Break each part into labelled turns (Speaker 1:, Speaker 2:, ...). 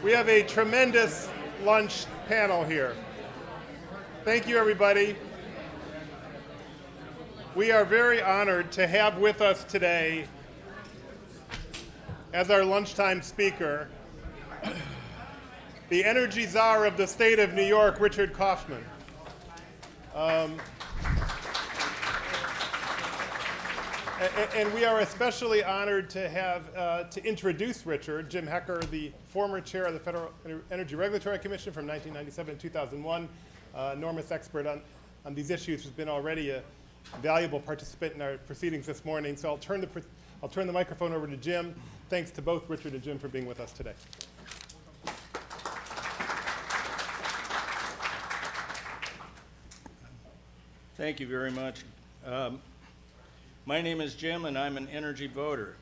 Speaker 1: We have a tremendous lunch panel here. Thank you, everybody. We are very honored to have with us today, as our lunchtime speaker, the energy czar of the state of New York, Richard Kaufman. And we are especially honored to have to introduce Richard, Jim Hecker, the former chair of the Federal Energy Regulatory Commission from 1997 to 2001, enormous expert on these issues, has been already a valuable participant in our proceedings this morning. So I'll turn the microphone over to Jim. Thanks to both Richard and Jim for being with us today.
Speaker 2: Thank you very much. My name is Jim, and I'm an energy voter.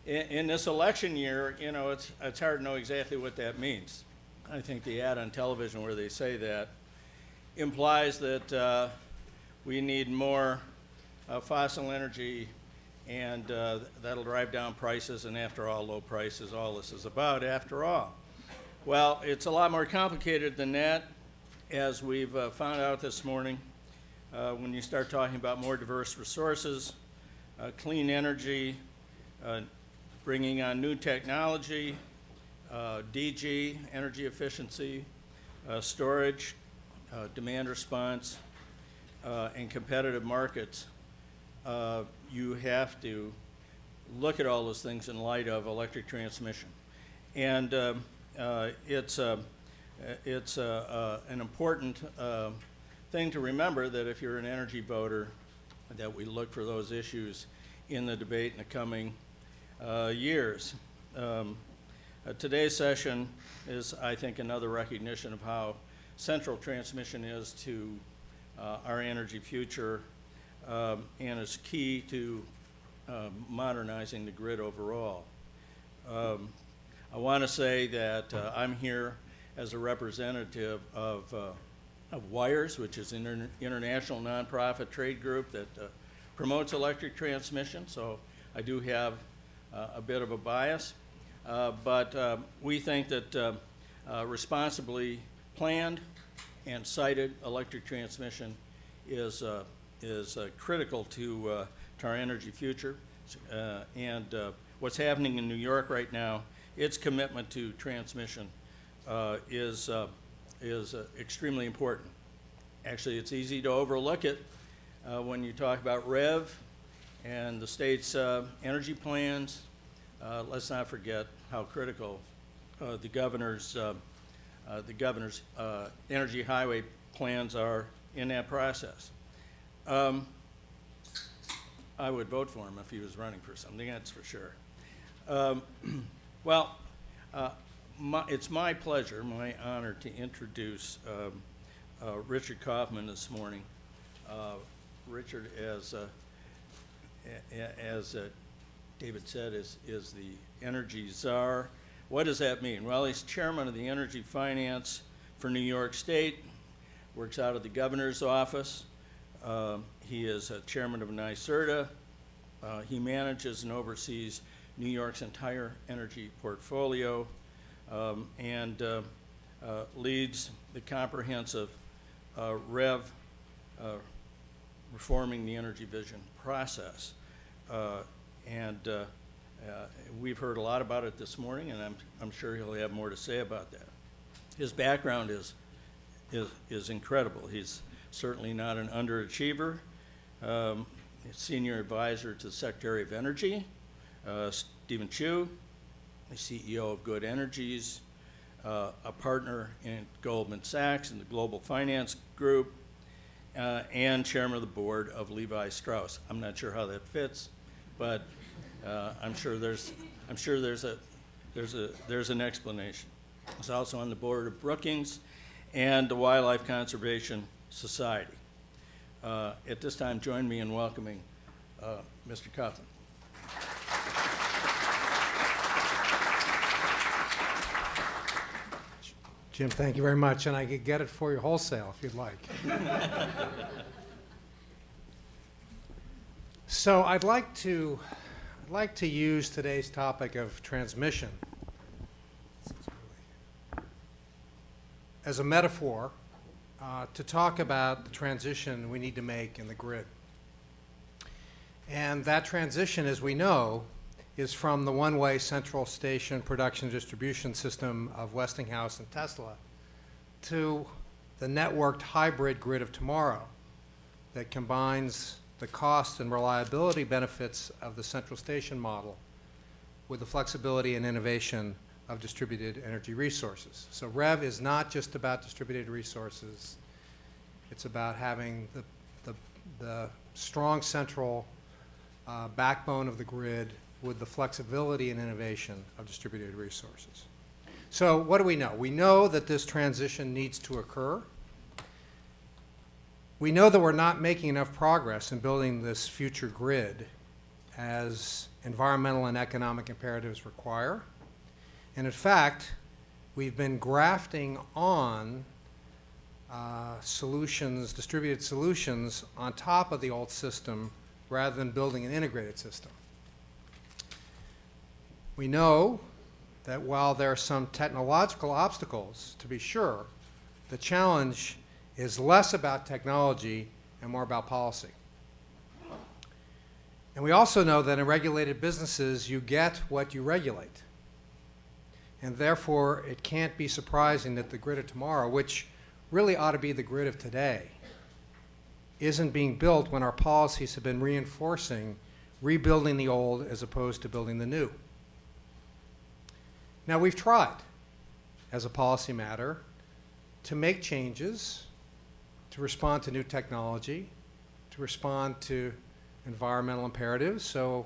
Speaker 2: In this election year, you know, it's hard to know exactly what that means. I think the ad on television where they say that implies that we need more fossil energy, and that'll drive down prices, and after all, low prices, all this is about, after all. Well, it's a lot more complicated than that, as we've found out this morning. When you start talking about more diverse resources, clean energy, bringing on new technology, DG, energy efficiency, storage, demand response, and competitive markets, you have to look at all those things in light of electric transmission. And it's an important thing to remember, that if you're an energy voter, that we look for those issues in the debate in the coming years. Today's session is, I think, another recognition of how central transmission is to our energy future, and is key to modernizing the grid overall. I want to say that I'm here as a representative of WIRES, which is an international nonprofit trade group that promotes electric transmission, so I do have a bit of a bias. But we think that responsibly planned and sited electric transmission is critical to our energy future. And what's happening in New York right now, its commitment to transmission is extremely important. Actually, it's easy to overlook it when you talk about REV and the state's energy plans. Let's not forget how critical the governor's energy highway plans are in that process. I would vote for him if he was running for something, that's for sure. It's my pleasure, my honor, to introduce Richard Kaufman this morning. Richard, as David said, is the energy czar. What does that mean? Well, he's chairman of the Energy Finance for New York State, works out of the governor's office. He is chairman of NYSERDA. He manages and oversees New York's entire energy portfolio, and leads the comprehensive REV, reforming the energy vision process. We've heard a lot about it this morning, and I'm sure he'll have more to say about that. His background is incredible. He's certainly not an underachiever. He's senior advisor to the Secretary of Energy, Stephen Chu, the CEO of Good Energies, a partner in Goldman Sachs in the Global Finance Group, and chairman of the board of Levi Strauss. I'm not sure how that fits, but I'm sure there's an explanation. He's also on the board of Brookings and the Wildlife Conservation Society. At this time, join me in welcoming Mr. Kaufman.
Speaker 3: Jim, thank you very much, and I could get it for you wholesale if you'd like. So I'd like to like to use today's topic of transmission as a metaphor to talk about the transition we need to make in the grid. And that transition, as we know, is from the one-way central station production distribution system of Westinghouse and Tesla to the networked hybrid grid of tomorrow that combines the cost and reliability benefits of the central station model with the flexibility and innovation of distributed energy resources. So REV is not just about distributed resources. It's about having the strong central backbone of the grid with the flexibility and innovation of distributed resources. So what do we know? We know that this transition needs to occur. We know that we're not making enough progress in building this future grid as environmental and economic imperatives require. And in fact, we've been grafting on solutions, distributed solutions, on top of the old system rather than building an integrated system. We know that while there are some technological obstacles, to be sure, the challenge is less about technology and more about policy. And we also know that in regulated businesses, you get what you regulate. And therefore, it can't be surprising that the grid of tomorrow, which really ought to be the grid of today, isn't being built when our policies have been reinforcing rebuilding the old as opposed to building the new. Now, we've tried, as a policy matter, to make changes, to respond to new technology, to respond to environmental imperatives. So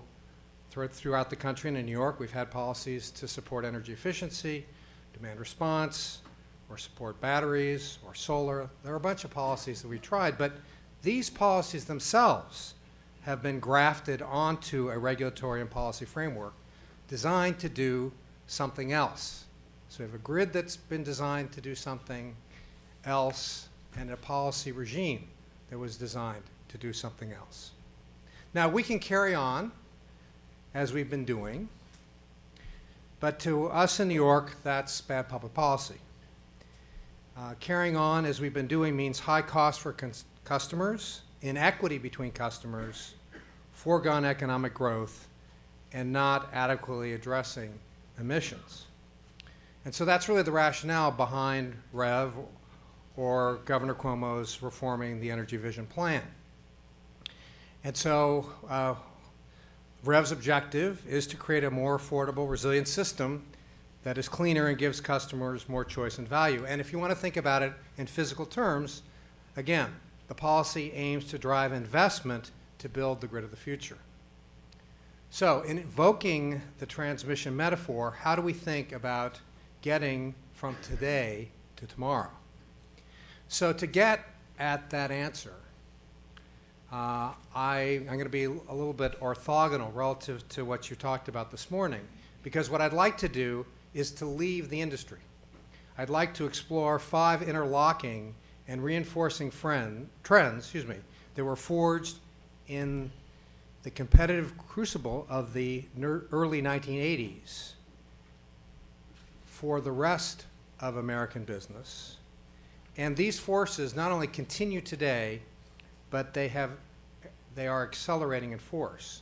Speaker 3: throughout the country and in New York, we've had policies to support energy efficiency, demand response, or support batteries, or solar. There are a bunch of policies that we tried, but these policies themselves have been grafted onto a regulatory and policy framework designed to do something else. So we have a grid that's been designed to do something else and a policy regime that was designed to do something else. Now, we can carry on as we've been doing, but to us in New York, that's bad public policy. Carrying on as we've been doing means high cost for customers, inequity between customers, foregone economic growth, and not adequately addressing emissions. And so that's really the rationale behind REV or Governor Cuomo's reforming the Energy Vision Plan. And so REV's objective is to create a more affordable, resilient system that is cleaner and gives customers more choice and value. And if you want to think about it in physical terms, again, the policy aims to drive investment to build the grid of the future. So in invoking the transmission metaphor, how do we think about getting from today to tomorrow? So to get at that answer, I'm going to be a little bit orthogonal relative to what you talked about this morning, because what I'd like to do is to leave the industry. I'd like to explore 5 interlocking and reinforcing trends that were forged in the competitive crucible of the early 1980s for the rest of American business. And these forces not only continue today, but they are accelerating in force.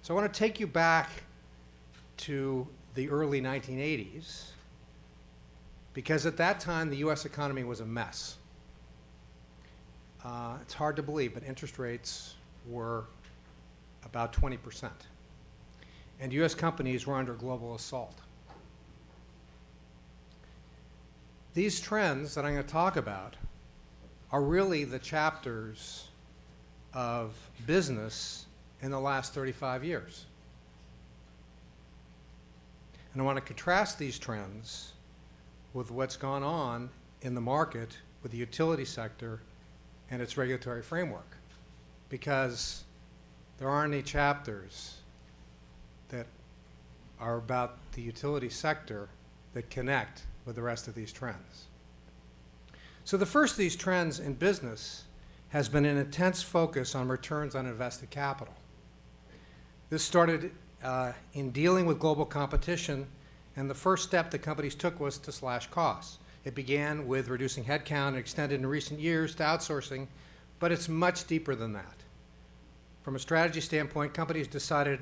Speaker 3: So I want to take you back to the early 1980s, because at that time the U.S. economy was a mess. It's hard to believe, but interest rates were about 20%. And U.S. companies were under global assault. These trends that I'm going to talk about are really the chapters of business in the last 35 years. And I want to contrast these trends with what's gone on in the market with the utility sector and its regulatory framework, because there aren't any chapters that are about the utility sector that connect with the rest of these trends. So the first of these trends in business has been an intense focus on returns on invested capital. This started in dealing with global competition, and the first step the companies took was to slash costs. It began with reducing headcount and extended in recent years to outsourcing, but it's much deeper than that. From a strategy standpoint, companies decided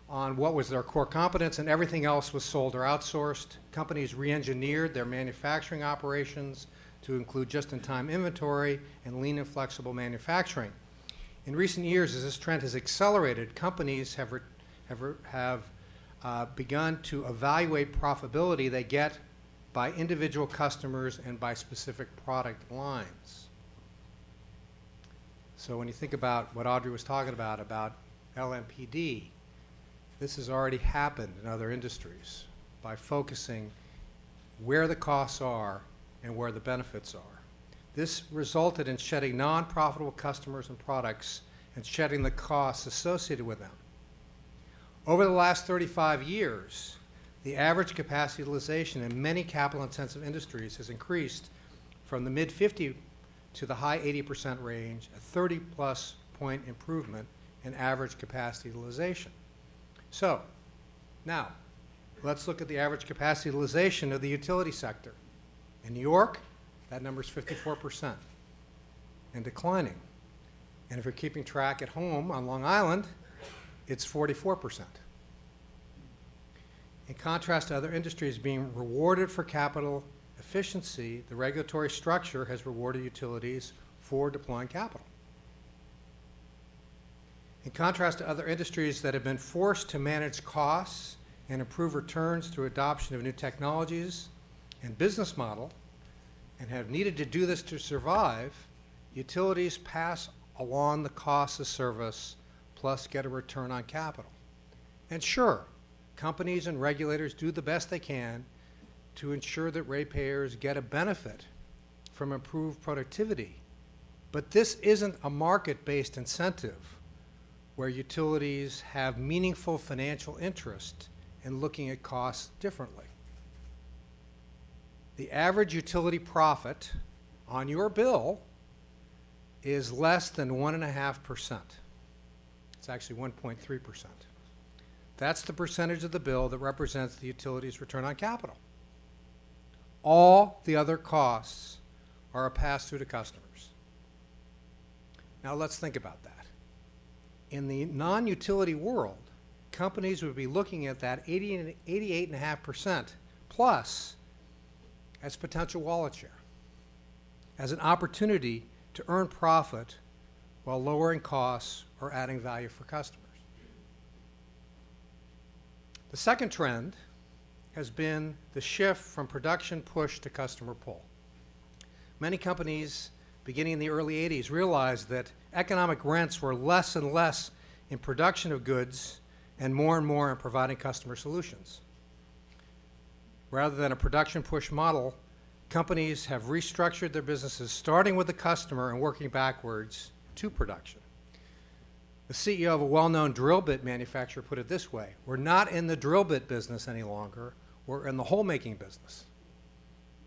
Speaker 3: on what was their core competence, and everything else was sold or outsourced. Companies re-engineered their manufacturing operations to include just-in-time inventory and lean and flexible manufacturing. In recent years, as this trend has accelerated, companies have begun to evaluate profitability they get by individual customers and by specific product lines. So when you think about what Audrey was talking about LMPD, this has already happened in other industries by focusing where the costs are and where the benefits are. This resulted in shedding non-profitable customers and products and shedding the costs associated with them. Over the last 35 years, the average capacity utilization in many capital-intensive industries has increased from the mid-50 to the high 80% range, a 30-plus point improvement in average capacity utilization. So, now, let's look at the average capacity utilization of the utility sector. In New York, that number is 54% and declining. And if you're keeping track at home on Long Island, it's 44%. In contrast to other industries being rewarded for capital efficiency, the regulatory structure has rewarded utilities for deploying capital. In contrast to other industries that have been forced to manage costs and improve returns through adoption of new technologies and business model, and have needed to do this to survive, utilities pass along the cost of service plus get a return on capital. And sure, companies and regulators do the best they can to ensure that ratepayers get a benefit from improved productivity. But this isn't a market-based incentive where utilities have meaningful financial interest in looking at costs differently. The average utility profit on your bill is less than 1.5%. It's actually 1.3%. That's the percentage of the bill that represents the utility's return on capital. All the other costs are a pass-through to customers. Now let's think about that. In the non-utility world, companies would be looking at that 88.5% plus as potential wallet share, as an opportunity to earn profit while lowering costs or adding value for customers. The second trend has been the shift from production push to customer pull. Many companies, beginning in the early 80s, realized that economic rents were less and less in production of goods and more in providing customer solutions. Rather than a production push model, companies have restructured their businesses starting with the customer and working backwards to production. The CEO of a well-known drill bit manufacturer put it this way: we're not in the drill bit business any longer, we're in the hole-making business,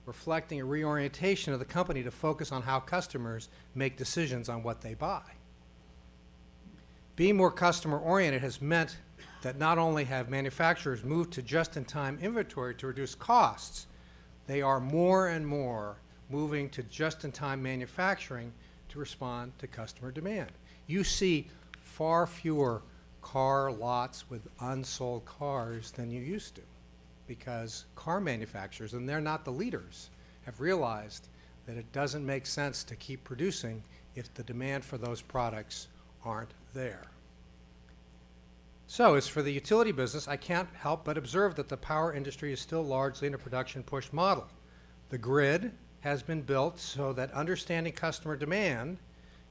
Speaker 3: reflecting a reorientation of the company to focus on how customers make decisions on what they buy. Being more customer-oriented has meant that not only have manufacturers moved to just-in-time inventory to reduce costs, they are more and more moving to just-in-time manufacturing to respond to customer demand. You see far fewer car lots with unsold cars than you used to, because car manufacturers, and they're not the leaders, have realized that it doesn't make sense to keep producing if the demand for those products aren't there. So as for the utility business, I can't help but observe that the power industry is still largely in a production push model. The grid has been built so that understanding customer demand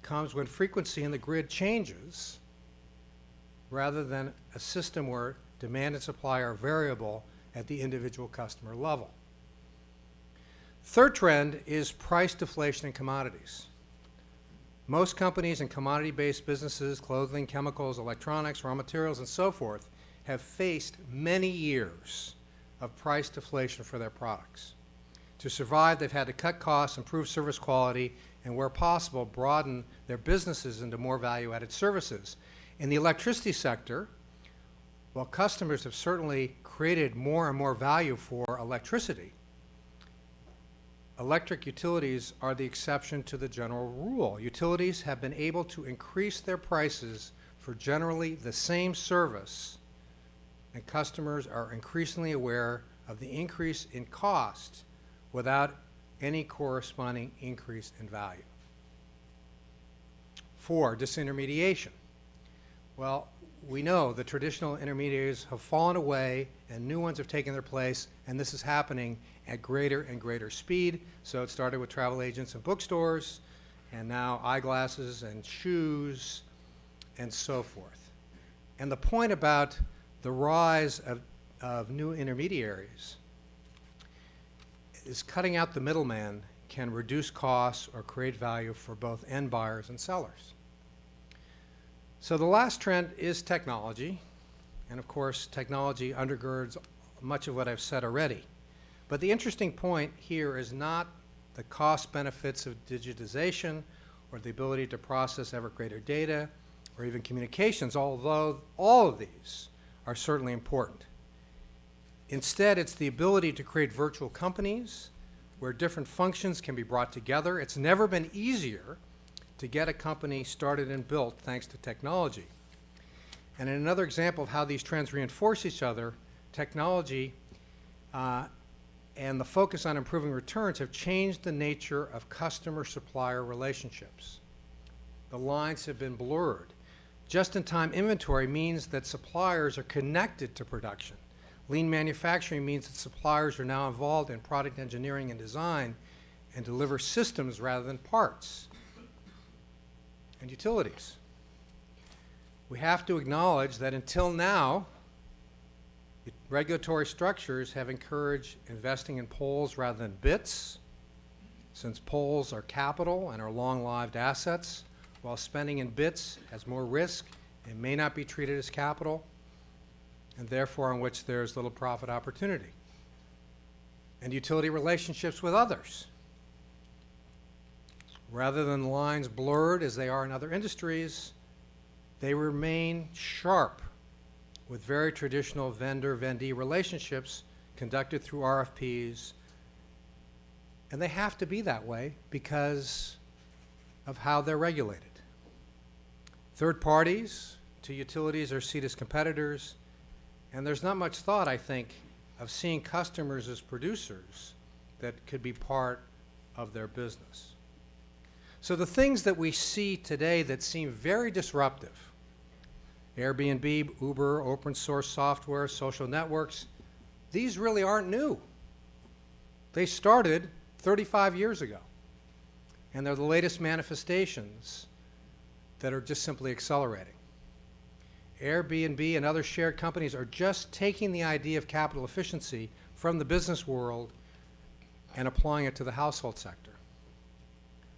Speaker 3: comes when frequency in the grid changes, rather than a system where demand and supply are variable at the individual customer level. Third trend is price deflation in commodities. Most companies in commodity-based businesses, clothing, chemicals, electronics, raw materials, and so forth, have faced many years of price deflation for their products. To survive, they've had to cut costs, improve service quality, and where possible, broaden their businesses into more value-added services. In the electricity sector, Well, customers have certainly created more and more value for electricity. Electric utilities are the exception to the general rule. Utilities have been able to increase their prices for generally the same service, and customers are increasingly aware of the increase in cost without any corresponding increase in value. 4, disintermediation. Well, we know the traditional intermediaries have fallen away and new ones have taken their place, and this is happening at greater and greater speed. So it started with travel agents and bookstores, and now eyeglasses and shoes and so forth. And the point about the rise of new intermediaries is cutting out the middleman can reduce costs or create value for both end buyers and sellers. So the last trend is technology, and of course technology undergirds much of what I've said already. But the interesting point here is not the cost benefits of digitization or the ability to process ever greater data or even communications, although all of these are certainly important. Instead, it's the ability to create virtual companies where different functions can be brought together. It's never been easier to get a company started and built thanks to technology. And in another example of how these trends reinforce each other, technology and the focus on improving returns have changed the nature of customer-supplier relationships. The lines have been blurred. Just-in-time inventory means that suppliers are connected to production. Lean manufacturing means that suppliers are now involved in product engineering and design and deliver systems rather than parts. And utilities. We have to acknowledge that until now, regulatory structures have encouraged investing in poles rather than bits, since poles are capital and are long-lived assets, while spending in bits has more risk and may not be treated as capital, and therefore on which there's little profit opportunity. And utility relationships with others. Rather than lines blurred as they are in other industries, they remain sharp with very traditional vendor-vendee relationships conducted through RFPs. And they have to be that way because of how they're regulated. Third parties to utilities are seen as competitors, and there's not much thought, I think, of seeing customers as producers that could be part of their business. So the things that we see today that seem very disruptive, Airbnb, Uber, open source software, social networks, these really aren't new. They started 35 years ago, and they're the latest manifestations that are just simply accelerating. Airbnb and other shared companies are just taking the idea of capital efficiency from the business world and applying it to the household sector.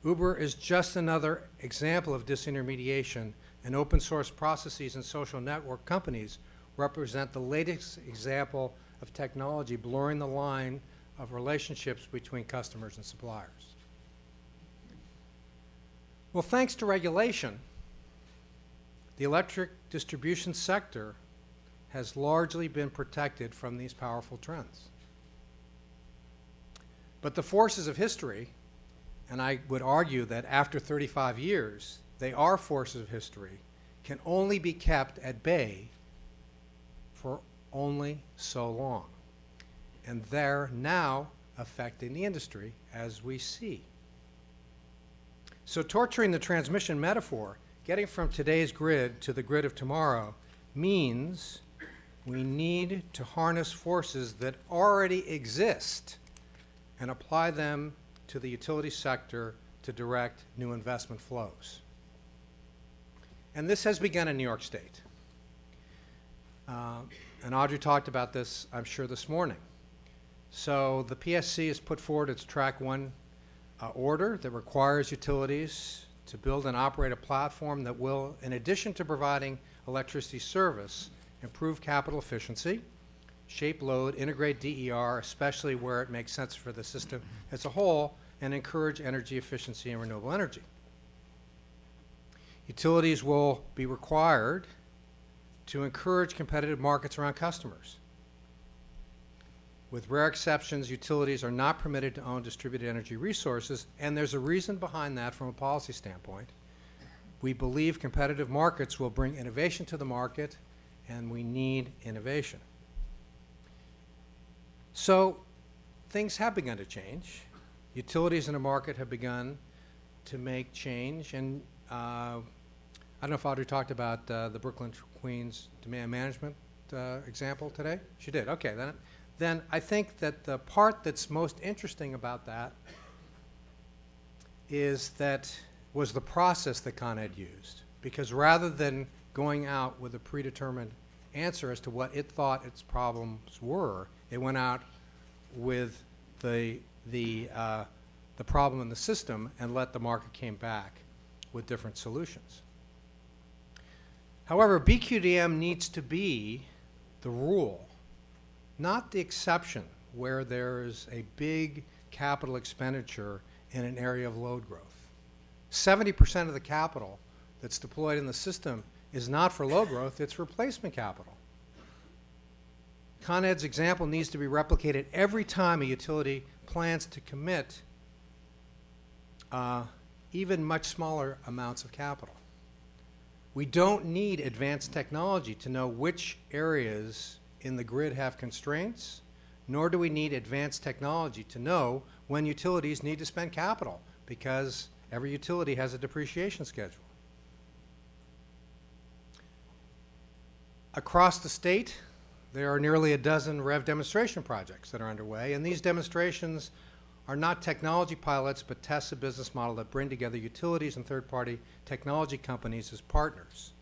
Speaker 3: Uber is just another example of disintermediation, and open source processes and social network companies represent the latest example of technology blurring the line of relationships between customers and suppliers. Well, thanks to regulation, the electric distribution sector has largely been protected from these powerful trends. But the forces of history, and I would argue that after 35 years, they are forces of history, can only be kept at bay for only so long. And they're now affecting the industry, as we see. So torturing the transmission metaphor, getting from today's grid to the grid of tomorrow, means we need to harness forces that already exist and apply them to the utility sector to direct new investment flows. And this has begun in New York State. And Audrey talked about this, I'm sure, this morning. So the PSC has put forward its Track 1 order that requires utilities to build and operate a platform that will, in addition to providing electricity service, improve capital efficiency, shape load, integrate DER, especially where it makes sense for the system as a whole, and encourage energy efficiency and renewable energy. Utilities will be required to encourage competitive markets around customers. With rare exceptions, utilities are not permitted to own distributed energy resources, and there's a reason behind that from a policy standpoint. We believe competitive markets will bring innovation to the market, and we need innovation. So things have begun to change. Utilities in the market have begun to make change, and I don't know if Audrey talked about the Brooklyn Queens demand management example today. She did. Okay, then I think that the part that's most interesting about that was the process that Con Ed used. Because rather than going out with a predetermined answer as to what it thought its problems were, it went out with the problem in the system and let the market came back with different solutions. However, BQDM needs to be the rule, not the exception where there's a big capital expenditure in an area of load growth. 70% of the capital that's deployed in the system is not for load growth, it's replacement capital. Con Ed's example needs to be replicated every time a utility plans to commit even much smaller amounts of capital. We don't need advanced technology to know which areas in the grid have constraints, nor do we need advanced technology to know when utilities need to spend capital, because every utility has a depreciation schedule. Across the state, there are nearly a dozen REV demonstration projects that are underway, and these demonstrations are not technology pilots, but tests of business model that bring together utilities and third-party technology companies as partners.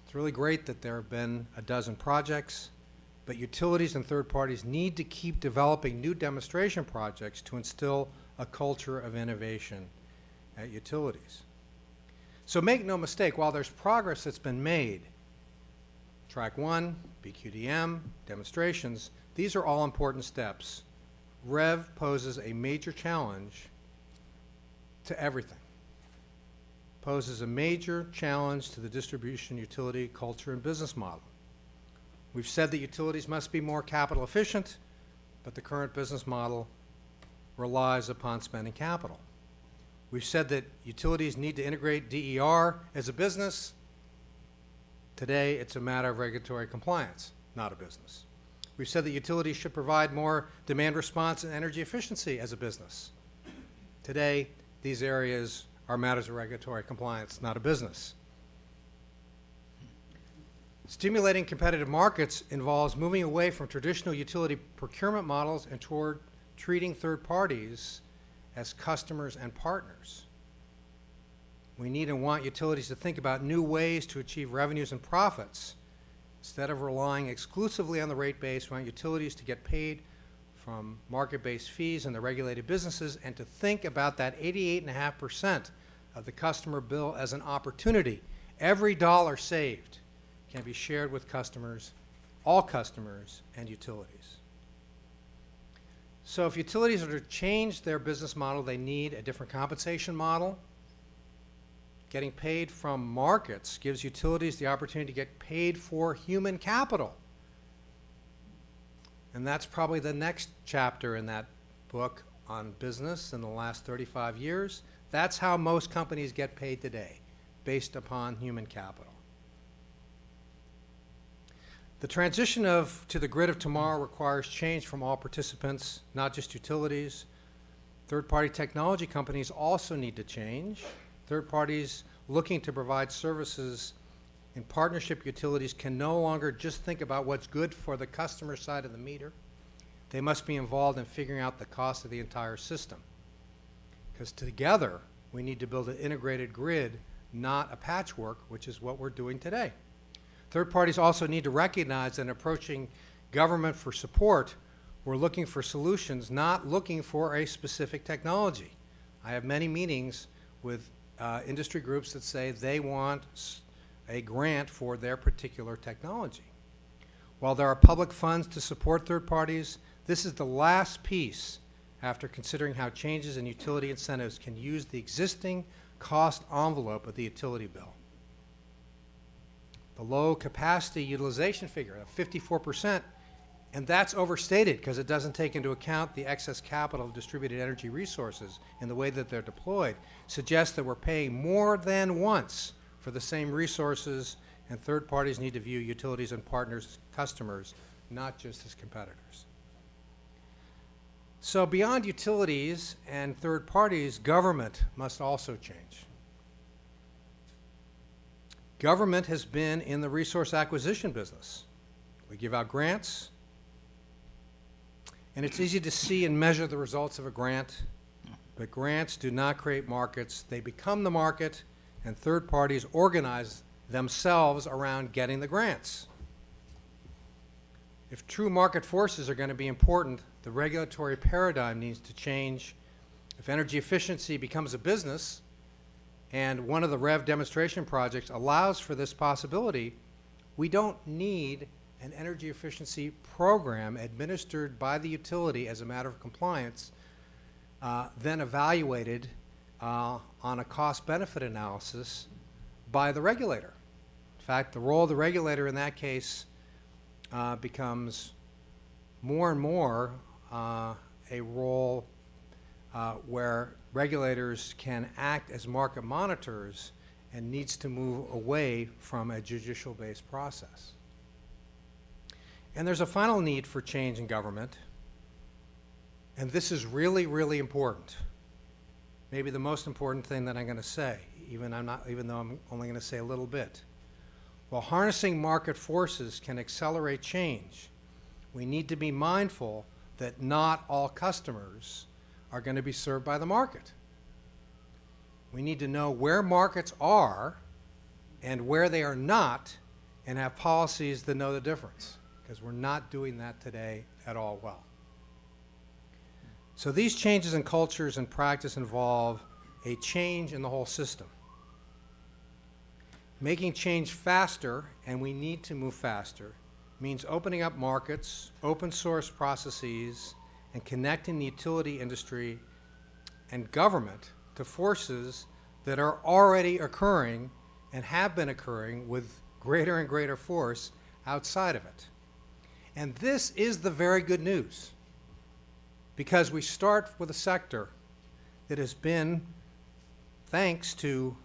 Speaker 3: It's really great that there have been a dozen projects, but utilities and third parties need to keep developing new demonstration projects to instill a culture of innovation at utilities. So make no mistake, while there's progress that's been made, Track 1, BQDM, demonstrations, these are all important steps. REV poses a major challenge to everything. Poses a major challenge to the distribution utility culture and business model. We've said that utilities must be more capital efficient, but the current business model relies upon spending capital. We've said that utilities need to integrate DER as a business. Today, it's a matter of regulatory compliance, not a business. We've said that utilities should provide more demand response and energy efficiency as a business. Today, these areas are matters of regulatory compliance, not a business. Stimulating competitive markets involves moving away from traditional utility procurement models and toward treating third parties as customers and partners. We need and want utilities to think about new ways to achieve revenues and profits. Instead of relying exclusively on the rate base, we want utilities to get paid from market-based fees in the regulated businesses and to think about that 88.5% of the customer bill as an opportunity. Every dollar saved can be shared with customers, all customers, and utilities. So if utilities are to change their business model, they need a different compensation model. Getting paid from markets gives utilities the opportunity to get paid for human capital. And that's probably the next chapter in that book on business in the last 35 years. That's how most companies get paid today, based upon human capital. The transition to the grid of tomorrow requires change from all participants, not just utilities. Third-party technology companies also need to change. Third parties looking to provide services in partnership utilities can no longer just think about what's good for the customer side of the meter. They must be involved in figuring out the cost of the entire system. Because together, we need to build an integrated grid, not a patchwork, which is what we're doing today. Third parties also need to recognize that in approaching government for support, we're looking for solutions, not looking for a specific technology. I have many meetings with industry groups that say they want a grant for their particular technology. While there are public funds to support third parties, this is the last piece after considering how changes in utility incentives can use the existing cost envelope of the utility bill. the low capacity utilization figure of 54%, and that's overstated because it doesn't take into account the excess capital of distributed energy resources and the way that they're deployed, suggests that we're paying more than once for the same resources, and third parties need to view utilities and partners, customers, not just as competitors. So beyond utilities and third parties, government must also change. Government has been in the resource acquisition business. We give out grants, and it's easy to see and measure the results of a grant, but grants do not create markets. They become the market, and third parties organize themselves around getting the grants. If true market forces are going to be important, the regulatory paradigm needs to change. If energy efficiency becomes a business, and one of the REV demonstration projects allows for this possibility, we don't need an energy efficiency program administered by the utility as a matter of compliance, then evaluated on a cost-benefit analysis by the regulator. In fact, the role of the regulator in that case becomes more and more a role where regulators can act as market monitors and needs to move away from a judicial-based process. And there's a final need for change in government, and this is really, really important. Maybe the most important thing that I'm going to say, even though I'm only going to say a little bit. While harnessing market forces can accelerate change, we need to be mindful that not all customers are going to be served by the market. We need to know where markets are and where they are not, and have policies that know the difference, because we're not doing that today at all well. So these changes in cultures and practice involve a change in the whole system. Making change faster, and we need to move faster, means opening up markets, open source processes, and connecting the utility industry and government to forces that are already occurring and have been occurring with greater and greater force outside of it. And this is the very good news, because we start with a sector that has been, thanks to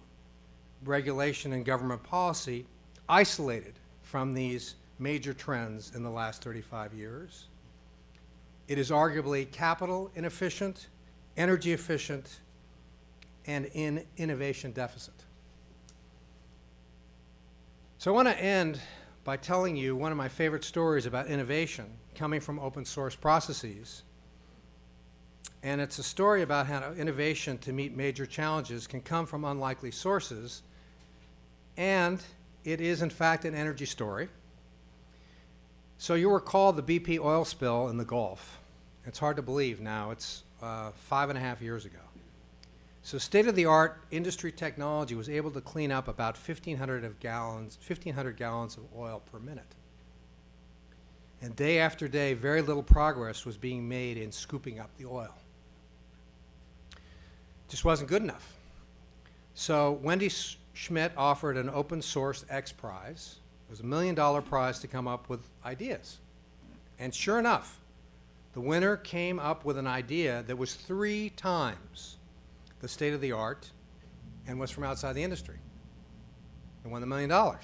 Speaker 3: regulation and government policy, isolated from these major trends in the last 35 years. It is arguably capital inefficient, energy efficient, and in innovation deficit. So I want to end by telling you one of my favorite stories about innovation coming from open source processes. And it's a story about how innovation to meet major challenges can come from unlikely sources. And it is, in fact, an energy story. So you'll recall the BP oil spill in the Gulf. It's hard to believe now. It's 5.5 years ago. So state-of-the-art industry technology was able to clean up about 1,500 gallons of oil per minute. And day after day, very little progress was being made in scooping up the oil. Just wasn't good enough. So Wendy Schmidt offered an open source X Prize. It was a $1 million prize to come up with ideas. And sure enough, the winner came up with an idea that was 3 times the state of the art and was from outside the industry, and won the $1 million.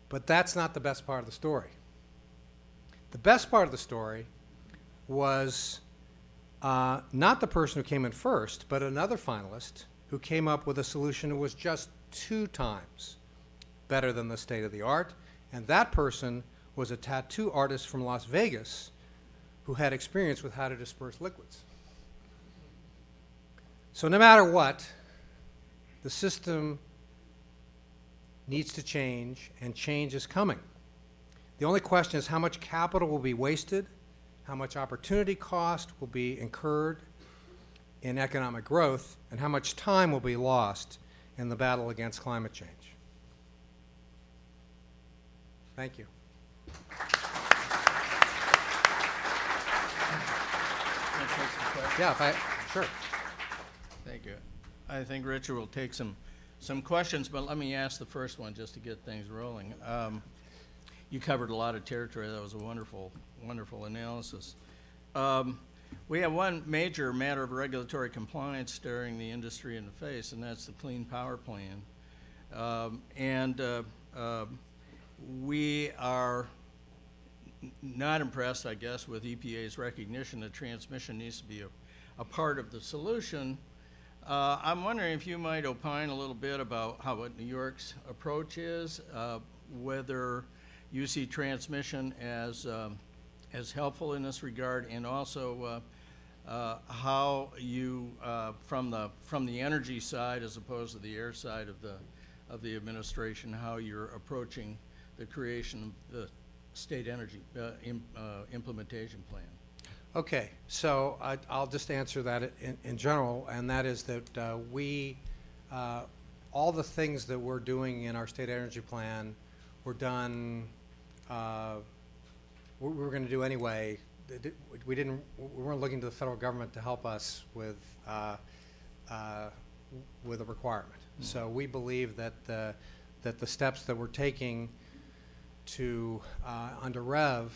Speaker 3: But that's not the best part of the story. The best part of the story was not the person who came in first, but another finalist who came up with a solution that was just 2 times better than the state of the art, and that person was a tattoo artist from Las Vegas who had experience with how to disperse liquids. So no matter what, the system needs to change, and change is coming. The only question is how much capital will be wasted, how much opportunity cost will be incurred in economic growth, and how much time will be lost in the battle against climate change. Thank you. Yeah, sure.
Speaker 2: Thank you. I think Richard will take some some questions, but let me ask the first one just to get things rolling. You covered a lot of territory. That was a wonderful, wonderful analysis. We have one major matter of regulatory compliance staring the industry in the face, and that's the Clean Power Plan. We are not impressed, I guess, with EPA's recognition that transmission needs to be a part of the solution. I'm wondering if you might opine a little bit about what New York's approach is, whether you see transmission as helpful in this regard, and also how you, from the energy side as opposed to the air side of the administration, how you're approaching the creation of the state energy implementation plan.
Speaker 3: Okay, so I'll just answer that in general, and that is that we, all the things that we're doing in our state energy plan were done, we were going to do anyway. We weren't looking to the federal government to help us with a requirement. Mm-hmm. So we believe that the steps that we're taking to under REV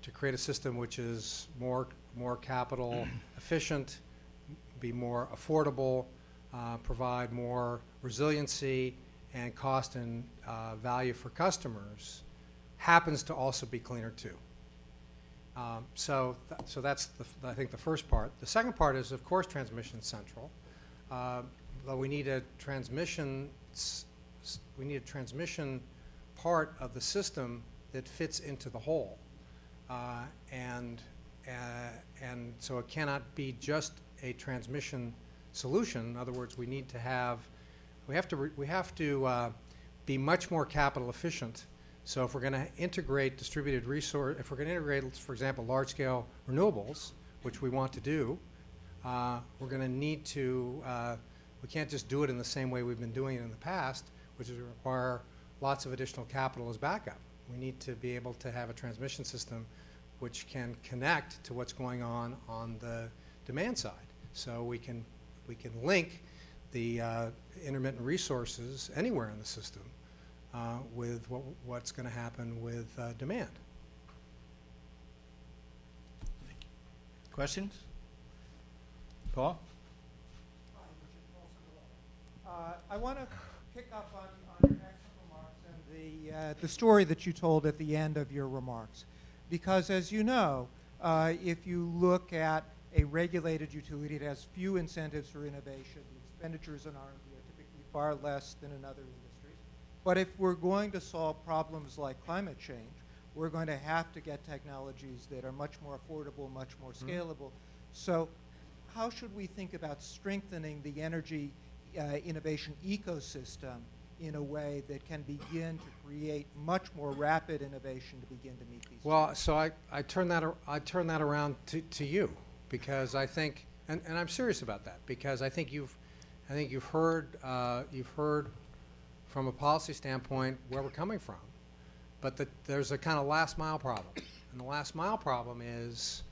Speaker 3: to create a system which is more capital efficient, be more affordable, provide more resiliency and cost and value for customers, happens to also be cleaner too. So that's I think the first part. The second part is, of course, transmission central. But we need a transmission part of the system that fits into the whole, and so it cannot be just a transmission solution. In other words, we have to be much more capital efficient. So if we're going to integrate distributed resource, if we're going to integrate, for example, large-scale renewables, which we want to do, we're going to need to. We can't just do it in the same way we've been doing it in the past, which is require lots of additional capital as backup. We need to be able to have a transmission system which can connect to what's going on the demand side. So we can link the intermittent resources anywhere in the system with what's going to happen with demand.
Speaker 2: Questions? Paul?
Speaker 4: I want to pick up on your excellent remarks and the story that you told at the end of your remarks. Because as you know, if you look at a regulated utility, it has few incentives for innovation. The expenditures on R&D are typically far less than in other industries. But if we're going to solve problems like climate change, we're going to have to get technologies that are much more affordable, much more scalable. So how should we think about strengthening the energy innovation ecosystem in a way that can begin to create much more rapid innovation to begin to meet these
Speaker 3: Well, so I turn that around to you, because I think, and I'm serious about that, because I think you've heard from a policy standpoint where we're coming from, but there's a kind of last mile problem, and the last mile problem is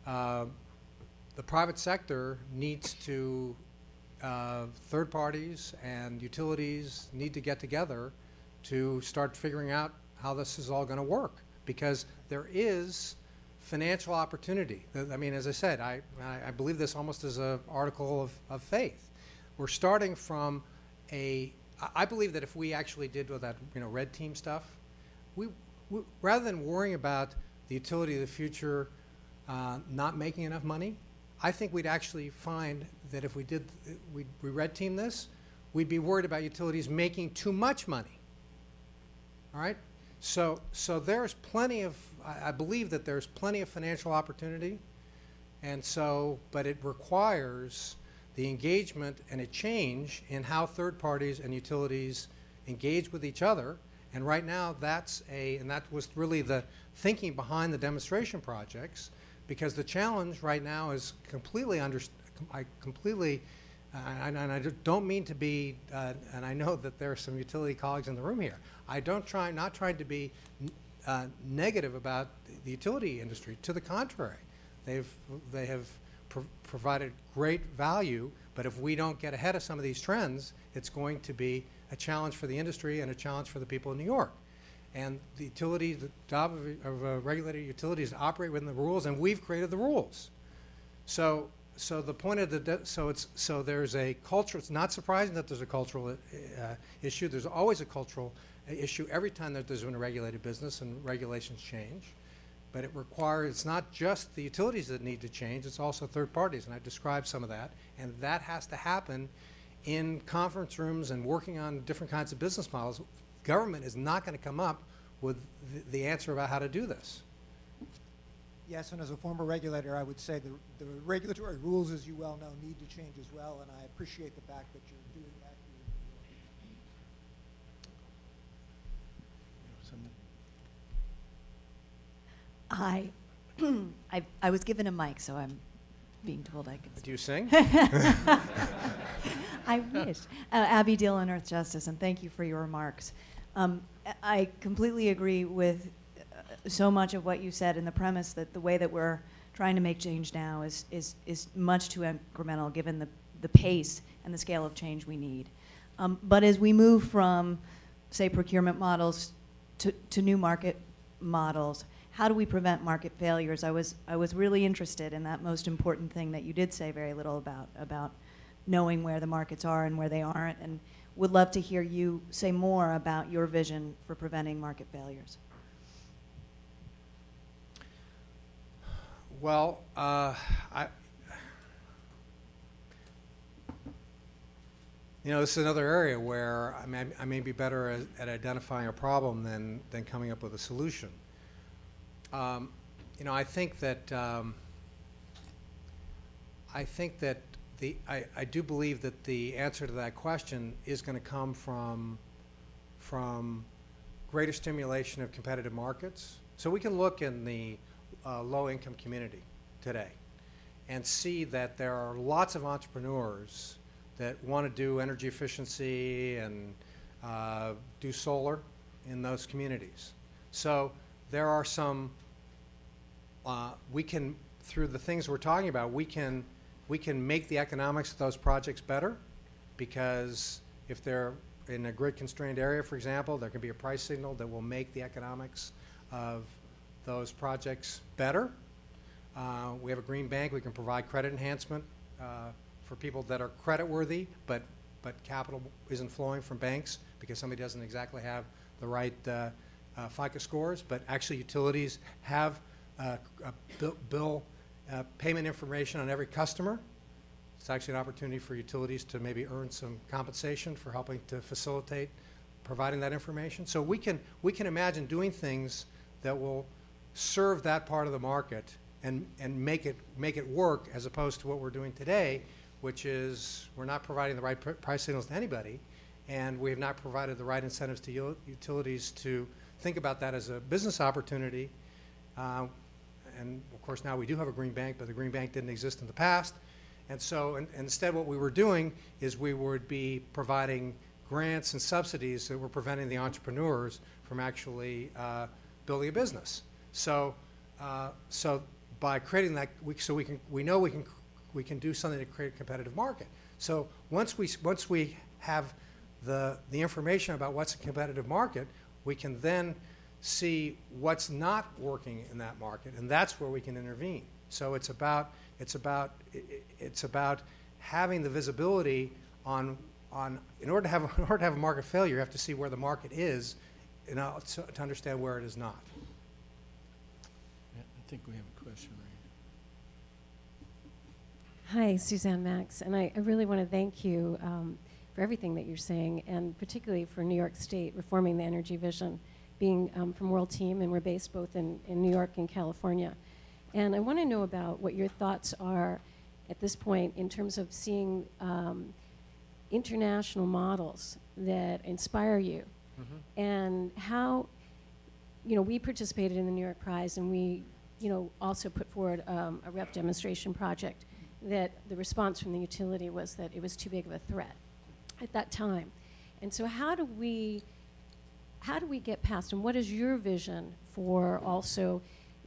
Speaker 3: the private sector needs to. Third parties and utilities need to get together to start figuring out how this is all going to work, because there is financial opportunity. I mean, as I said, I believe this almost as an article of faith. We're starting from I believe that if we actually did with that red team stuff, we rather than worrying about the utility of the future not making enough money, I think we'd actually find that if we red team this, we'd be worried about utilities making too much money. All right? So there's plenty of, I believe that there's plenty of financial opportunity, but it requires the engagement and a change in how third parties and utilities engage with each other. And right now and that was really the thinking behind the demonstration projects, because the challenge right now is completely I don't mean to be, and I know that there are some utility colleagues in the room here. Not trying to be negative about the utility industry. To the contrary, they have provided great value, but if we don't get ahead of some of these trends, it's going to be a challenge for the industry and a challenge for the people in New York. And the utility, the job of a regulated utility is to operate within the rules, and we've created the rules. So the point of so there's a culture. It's not surprising that there's a cultural issue. There's always a cultural issue every time that there's been a regulated business and regulations change. But it requires, it's not just the utilities that need to change, it's also third parties, and I described some of that. And that has to happen in conference rooms and working on different kinds of business models. Government is not going to come up with the answer about how to do this.
Speaker 4: Yes, and as a former regulator, I would say the regulatory rules, as you well know, need to change as well, and I appreciate the fact that you're doing that here in New York.
Speaker 5: Hi. I was given a mic, so I'm being told I could
Speaker 3: Do you sing?
Speaker 5: I wish. Abby Dillon, Earth Justice, and thank you for your remarks. I completely agree with so much of what you said, and the premise that the way that we're trying to make change now is much too incremental given the pace and the scale of change we need. But as we move from, say, procurement models to new market models, how do we prevent market failures? I was really interested in that most important thing that you did say very little about knowing where the markets are and where they aren't, and would love to hear you say more about your vision for preventing market failures.
Speaker 3: Well, this is another area where I may be better at identifying a problem than coming up with a solution. I think that I do believe that the answer to that question is going to come from greater stimulation of competitive markets. So we can look in the low-income community today and see that there are lots of entrepreneurs that want to do energy efficiency and do solar in those communities. So there are some, we can, through the things we're talking about, we can make the economics of those projects better, because if they're in a grid-constrained area, for example, there can be a price signal that will make the economics of those projects better. We have a green bank. We can provide credit enhancement for people that are credit-worthy, but capital isn't flowing from banks because somebody doesn't exactly have the right FICO scores. But actually, utilities have bill payment information on every customer. It's actually an opportunity for utilities to maybe earn some compensation for helping to facilitate providing that information. So we can imagine doing things that will serve that part of the market and make it work, as opposed to what we're doing today, which is we're not providing the right price signals to anybody, and we have not provided the right incentives to utilities to think about that as a business opportunity. And of course now we do have a green bank, but the green bank didn't exist in the past. And so instead what we were doing is we would be providing grants and subsidies that were preventing the entrepreneurs from actually building a business. So by creating that, we know we can do something to create a competitive market. So once we have the information about what's a competitive market, we can then see what's not working in that market, and that's where we can intervene. So it's about having the visibility on in order to have a market failure, you have to see where the market is, to understand where it is not.
Speaker 2: Yeah, I think we have a question right
Speaker 6: Hi, Suzanne Max, and I really want to thank you for everything that you're saying, and particularly for New York State reforming the energy vision, being from World Team, and we're based both in New York and California. And I want to know about what your thoughts are at this point in terms of seeing international models that inspire you, and how, we participated in the New York Prize, and we, also put forward a rep demonstration project that the response from the utility was that it was too big of a threat at that time. And so how do we get past, and what is your vision for also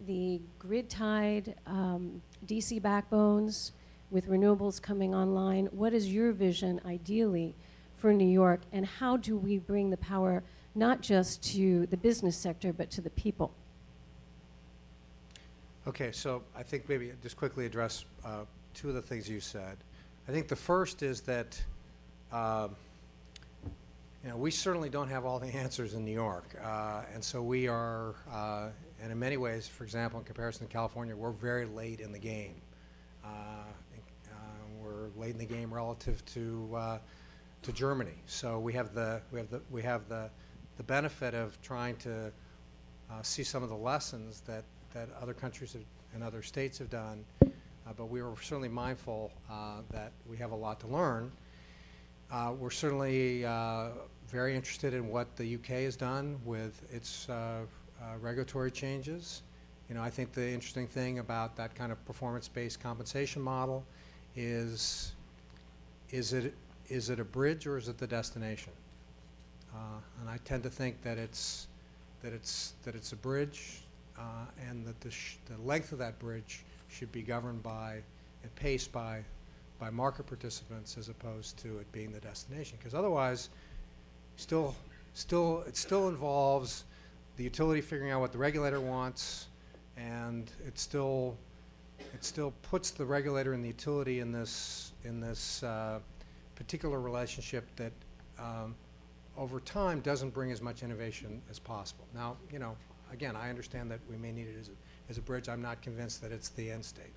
Speaker 6: the grid-tied DC backbones with renewables coming online. What is your vision, ideally, for New York, and how do we bring the power not just to the business sector, but to the people?
Speaker 3: Okay, so I think maybe just quickly address two of the things you said. I think the first is that we certainly don't have all the answers in New York, and so we are, and in many ways, for example, in comparison to California, we're very late in the game. We're late in the game relative to Germany. So we have the benefit of trying to see some of the lessons that other countries and other states have done, but we are certainly mindful that we have a lot to learn. We're certainly very interested in what the UK has done with its regulatory changes. I think the interesting thing about that kind of performance-based compensation model is it a bridge or is it the destination? And I tend to think that it's a bridge, and that the length of that bridge should be governed by and paced by market participants as opposed to it being the destination. Because otherwise, it still involves the utility figuring out what the regulator wants, and it still puts the regulator and the utility in this particular relationship that over time doesn't bring as much innovation as possible. Now, again, I understand that we may need it as a bridge. I'm not convinced that it's the end state.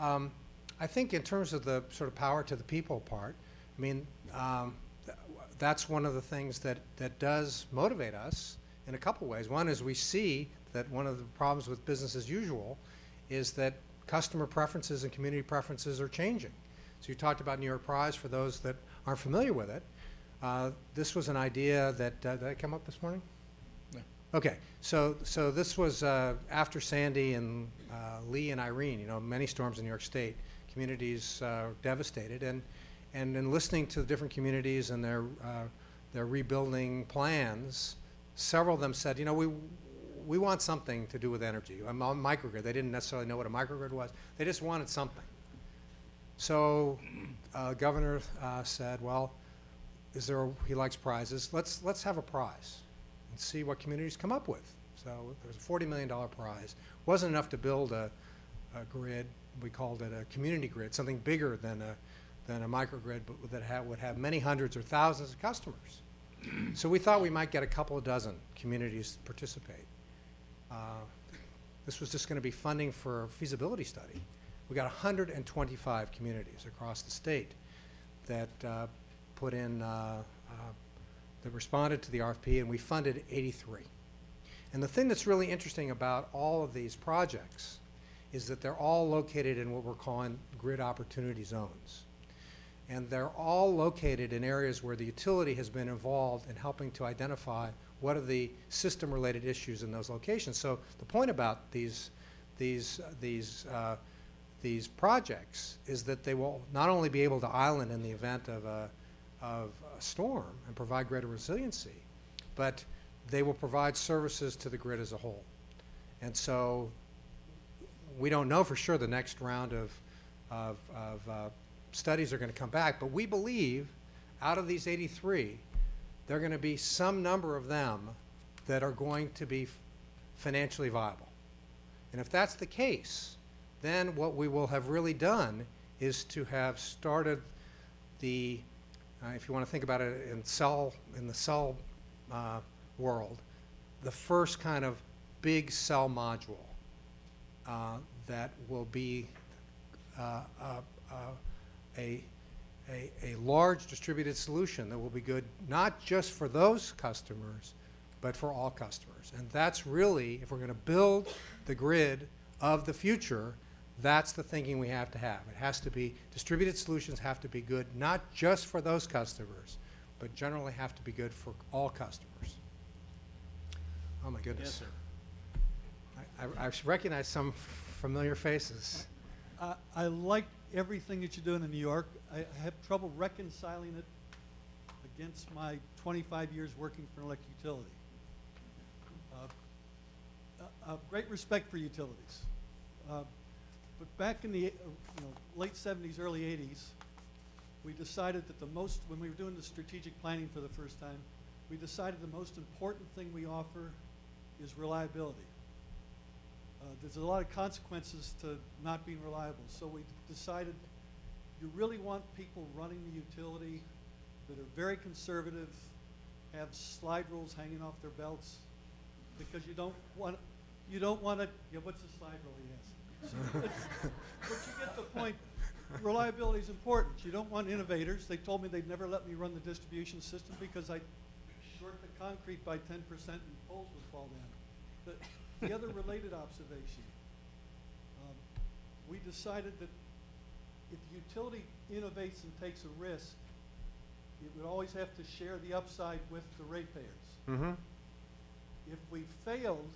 Speaker 3: I think in terms of the sort of power to the people part, I mean, that's one of the things that does motivate us in a couple ways. One is we see that one of the problems with business as usual is that customer preferences and community preferences are changing. So you talked about New York Prize. For those that aren't familiar with it, this was an idea that, did that come up this morning?
Speaker 2: No. Okay,
Speaker 3: so this was after Sandy and Lee and Irene, many storms in New York State, communities devastated, and in listening to the different communities and their rebuilding plans, several of them said, we want something to do with energy. I'm on microgrid. They didn't necessarily know what a microgrid was. They just wanted something. So governor said, well, he likes prizes. Let's have a prize and see what communities come up with. So there was a $40 million prize. Wasn't enough to build a grid. We called it a community grid, something bigger than a microgrid, but that would have many hundreds or thousands of customers. So we thought we might get a couple of dozen communities to participate. This was just going to be funding for a feasibility study. We got 125 communities across the state that put in, that responded to the RFP, and we funded 83. And the thing that's really interesting about all of these projects is that they're all located in what we're calling grid opportunity zones. And they're all located in areas where the utility has been involved in helping to identify what are the system-related issues in those locations. So the point about these projects is that they will not only be able to island in the event of a storm and provide greater resiliency, but they will provide services to the grid as a whole. And so we don't know for sure the next round of studies are going to come back, but we believe out of these 83, there are going to be some number of them that are going to be financially viable. And if that's the case, then what we will have really done is to have started the, if you want to think about it in the cell world, the first kind of big cell module that will be a large distributed solution that will be good not just for those customers, but for all customers. And that's really, if we're going to build the grid of the future, that's the thinking we have to have. It has to be, distributed solutions have to be good not just for those customers, but generally have to be good for all customers. Oh my goodness.
Speaker 2: Yes, sir.
Speaker 3: I recognize some familiar faces.
Speaker 7: I like everything that you're doing in New York. I have trouble reconciling it against my 25 years working for an electric utility. great respect for utilities. But back in the late 70s, early 80s, we decided that when we were doing the strategic planning for the first time, we decided the most important thing we offer is reliability. There's a lot of consequences to not being reliable. So we decided you really want people running the utility that are very conservative, have slide rules hanging off their belts, because you don't want to, yeah, what's a slide rule, yes. But you get the point. Reliability is important. You don't want innovators. They told me they'd never let me run the distribution system because I'd short the concrete by 10% and poles would fall down. The other related observation, we decided that if the utility innovates and takes a risk, it would always have to share the upside with the ratepayers.
Speaker 3: Mm-hmm.
Speaker 7: If we failed,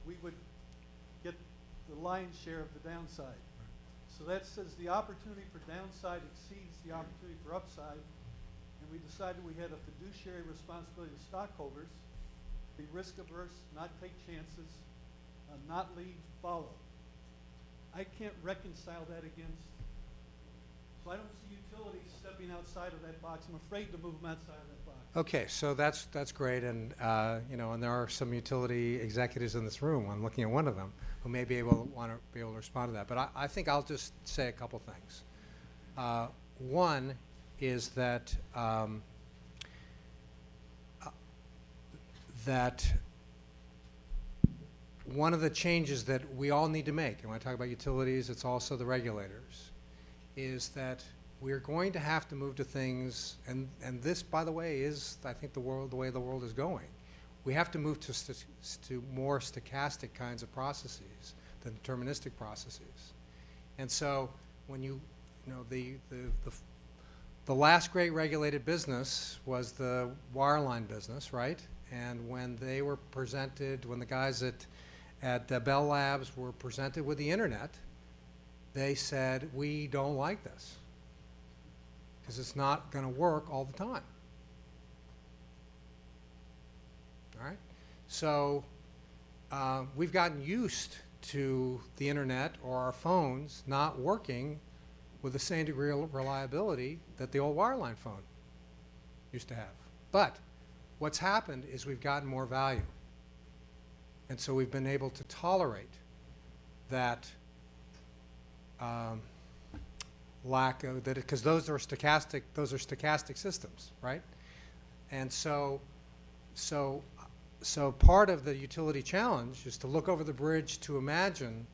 Speaker 7: we would get the lion's share of the downside. So that says the opportunity for downside exceeds the opportunity for upside, and we decided we had a fiduciary responsibility to stockholders, be risk averse, not take chances, not lead, follow. I can't reconcile that against, so I don't see utilities stepping outside of that box. I'm afraid to move them outside of that box.
Speaker 3: Okay, so that's great, and and there are some utility executives in this room. I'm looking at one of them who may be able to respond to that. But I think I'll just say a couple things. One is that that one of the changes that we all need to make, and when I talk about utilities, it's also the regulators, is that we're going to have to move to things, and this, by the way, is, I think, the way the world is going. We have to move to more stochastic kinds of processes than deterministic processes. And so when the last great regulated business was the wireline business, right? And when they were presented, when the guys at Bell Labs were presented with the internet, they said, we don't like this because it's not going to work all the time. All right? So we've gotten used to the internet or our phones not working with the same degree of reliability that the old wireline phone used to have. But what's happened is we've gotten more value. And so we've been able to tolerate that lack of that, because those are stochastic systems, right? And so part of the utility challenge is to look over the bridge to imagine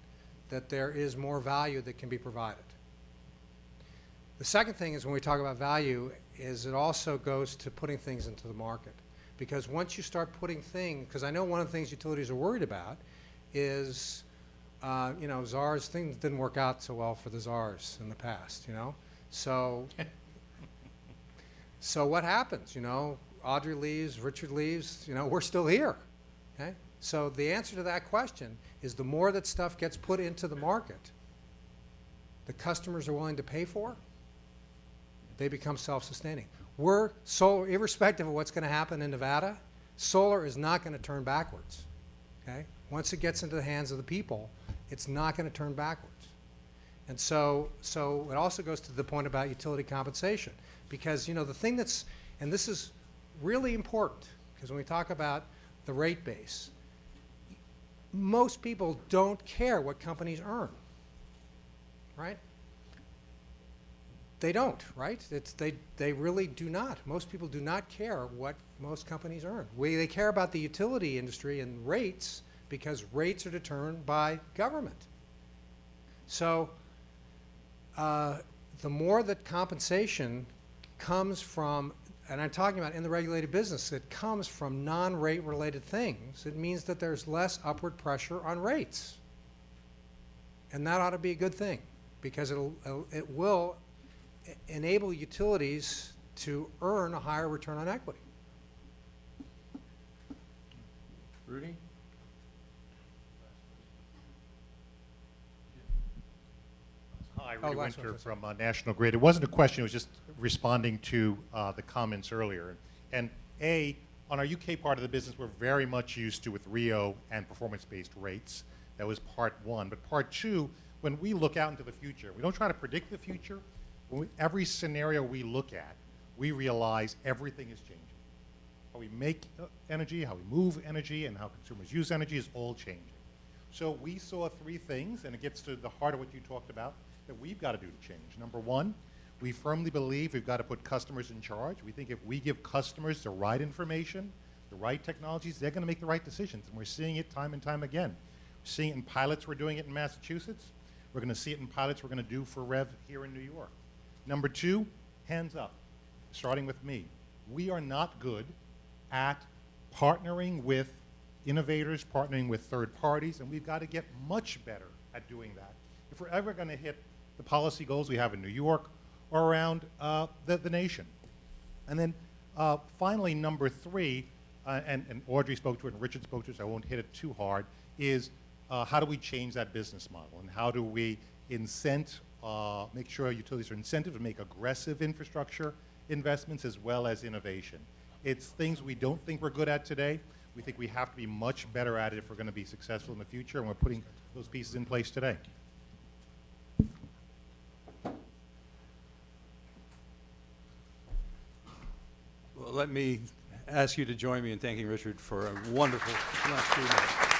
Speaker 3: that there is more value that can be provided. The second thing is, when we talk about value, is it also goes to putting things into the market. Because once you start putting things, because I know one of the things utilities are worried about is, czars, things didn't work out so well for the czars in the past, So, so what happens, Audrey leaves, Richard leaves, we're still here, okay? So the answer to that question is, the more that stuff gets put into the market, the customers are willing to pay for, they become self-sustaining. Solar, irrespective of what's going to happen in Nevada, solar is not going to turn backwards, okay? Once it gets into the hands of the people, it's not going to turn backwards. And so it also goes to the point about utility compensation, because, the thing that's, and this is really important, because when we talk about the rate base, most people don't care what companies earn, right? They don't, right? They really do not. Most people do not care what most companies earn. They care about the utility industry and rates, because rates are determined by government. So the more that compensation comes from, and I'm talking about in the regulated business, it comes from non-rate related things, it means that there's less upward pressure on rates. And that ought to be a good thing, because it will enable utilities to earn a higher return on equity.
Speaker 2: Rudy?
Speaker 8: Hi,
Speaker 3: Oh,
Speaker 8: Rudy
Speaker 3: last
Speaker 8: Winter
Speaker 3: one,
Speaker 8: from National Grid. It wasn't a question, it was just responding to the comments earlier. And A, On our UK part of the business, we're very much used to with Rio and performance-based rates. That was part one. But part two, when we look out into the future, we don't try to predict the future. Every scenario we look at, we realize everything is changing. How we make energy, how we move energy, and how consumers use energy is all changing. So we saw three things, and it gets to the heart of what you talked about, that we've got to do to change. Number one, we firmly believe we've got to put customers in charge. We think if we give customers the right information, the right technologies, they're going to make the right decisions. And we're seeing it time and time again. We're seeing it in pilots. We're doing it in Massachusetts. We're going to see it in pilots we're going to do for REV here in New York. Number two, hands up, starting with me. We are not good at partnering with innovators, partnering with third parties, and we've got to get much better at doing that. If we're ever going to hit the policy goals we have in New York or around the nation. And then finally, number three, and Audrey spoke to it and Richard spoke to it, so I won't hit it too hard, is how do we change that business model, and how do we make sure utilities are incented to make aggressive infrastructure investments as well as innovation. It's things we don't think we're good at today. We think we have to be much better at it if we're going to be successful in the future, and we're putting those pieces in place today.
Speaker 9: Well, let me ask you to join me in thanking Richard for a wonderful last 2 minutes.